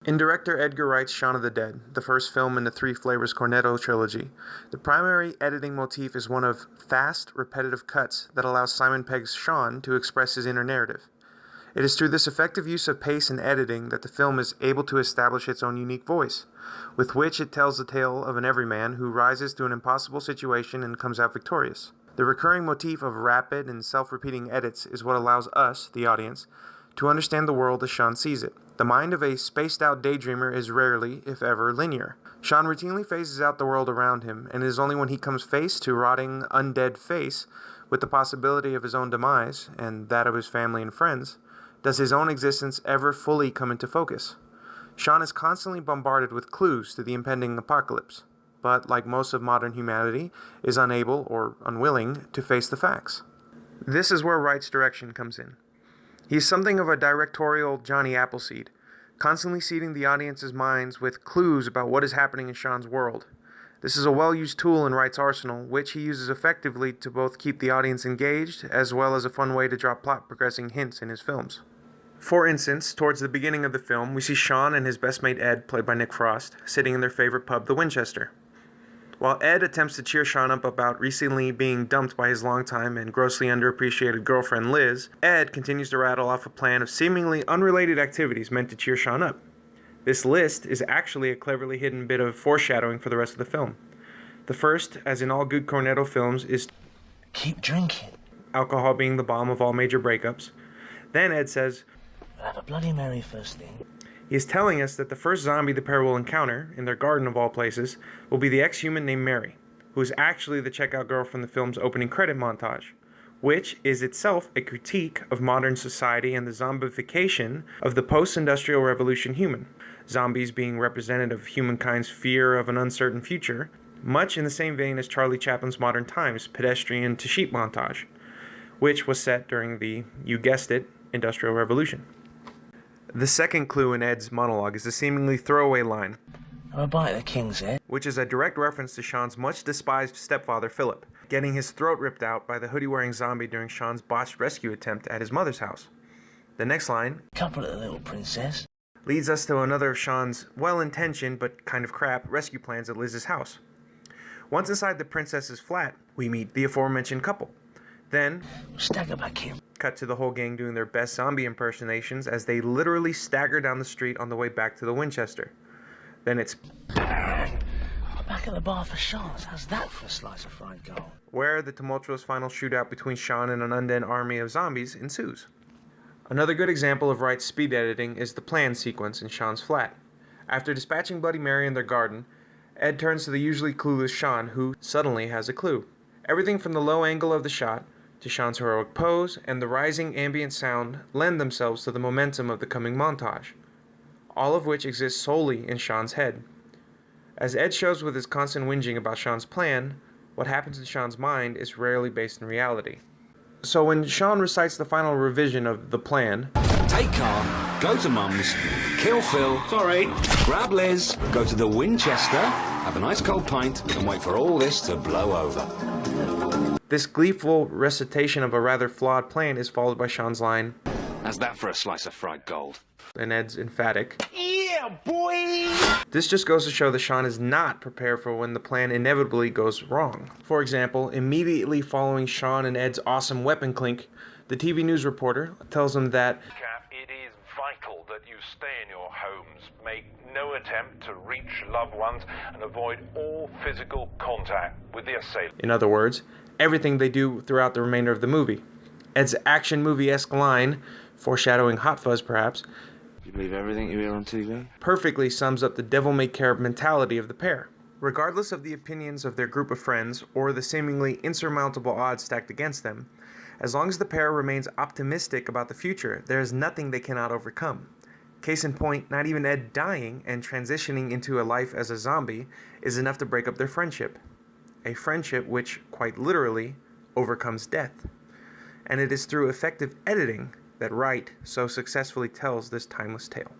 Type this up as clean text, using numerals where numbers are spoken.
In director Edgar Wright's Shaun of the Dead, the first film in the Three Flavors Cornetto trilogy, the primary editing motif is one of fast, repetitive cuts that allows Simon Pegg's Shaun to express his inner narrative. It is through this effective use of pace and editing that the film is able to establish its own unique voice, with which it tells the tale of an everyman who rises to an impossible situation and comes out victorious. The recurring motif of rapid and self-repeating edits is what allows us, the audience, to understand the world as Shaun sees it. The mind of a spaced-out daydreamer is rarely, if ever, linear. Shaun routinely phases out the world around him, and it is only when he comes face to rotting, undead face, with the possibility of his own demise, and that of his family and friends, does his own existence ever fully come into focus. Shaun is constantly bombarded with clues to the impending apocalypse, but, like most of modern humanity, is unable, or unwilling, to face the facts. This is where Wright's direction comes in. He is something of a directorial Johnny Appleseed, constantly seeding the audience's minds with clues about what is happening in Shaun's world. This is a well-used tool in Wright's arsenal, which he uses effectively to both keep the audience engaged, as well as a fun way to drop plot-progressing hints in his films. For instance, towards the beginning of the film, we see Shaun and his best mate Ed, played by Nick Frost, sitting in their favorite pub, the Winchester. While Ed attempts to cheer Shaun up about recently being dumped by his longtime and grossly underappreciated girlfriend Liz, Ed continues to rattle off a plan of seemingly unrelated activities meant to cheer Shaun up. This list is actually a cleverly hidden bit of foreshadowing for the rest of the film. The first, as in all good Cornetto films, is keep drinking. Alcohol being the balm of all major breakups. Then Ed says, have a Bloody Mary first thing. He is telling us that the first zombie the pair will encounter, in their garden of all places, will be the ex-human named Mary, who is actually the checkout girl from the film's opening credit montage, which is itself a critique of modern society and the zombification of the post-industrial revolution human, zombies being representative of humankind's fear of an uncertain future, much in the same vein as Charlie Chaplin's Modern Times pedestrian to sheep montage, which was set during the, you guessed it, Industrial Revolution. The second clue in Ed's monologue is the seemingly throwaway line, "Have a bite of the king's head," which is a direct reference to Shaun's much-despised stepfather Philip, getting his throat ripped out by the hoodie-wearing zombie during Shaun's botched rescue attempt at his mother's house. The next line, "Couple of the little princess," leads us to another of Shaun's well-intentioned but kind of crap rescue plans at Liz's house. Once inside the princess's flat, we meet the aforementioned couple. Then, stagger back here. Cut to the whole gang doing their best zombie impersonations as they literally stagger down the street on the way back to the Winchester. Then it's back at the bar for Shaun's. How's that for a slice of fried gold? Where the tumultuous final shootout between Shaun and an undead army of zombies ensues. Another good example of Wright's speed editing is the plan sequence in Shaun's flat. After dispatching Bloody Mary in their garden, Ed turns to the usually clueless Shaun, who suddenly has a clue. Everything from the low angle of the shot to Shaun's heroic pose and the rising ambient sound lend themselves to the momentum of the coming montage, all of which exists solely in Shaun's head. As Ed shows with his constant whinging about Shaun's plan, what happens in Shaun's mind is rarely based in reality. So when Shaun recites the final revision of the plan, take car, go to Mum's, kill Phil, grab Liz, go to the Winchester, have a nice cold pint, and wait for all this to blow over. This gleeful recitation of a rather flawed plan is followed by Shaun's line, "How's that for a slice of fried gold?" and Ed's emphatic, "Yeah, boy!" This just goes to show that Shaun is not prepared for when the plan inevitably goes wrong. For example, immediately following Shaun and Ed's awesome weapon clink, the TV news reporter tells them that it is vital that you stay in your homes, make no attempt to reach loved ones, and avoid all physical contact with the assailant. In other words, everything they do throughout the remainder of the movie. Ed's action movie-esque line, foreshadowing Hot Fuzz perhaps, "You believe everything you hear on TV?" perfectly sums up the devil-may-care mentality of the pair. Regardless of the opinions of their group of friends or the seemingly insurmountable odds stacked against them, as long as the pair remains optimistic about the future, there is nothing they cannot overcome. Case in point, not even Ed dying and transitioning into a life as a zombie is enough to break up their friendship. A friendship which, quite literally, overcomes death. And it is through effective editing that Wright so successfully tells this timeless tale.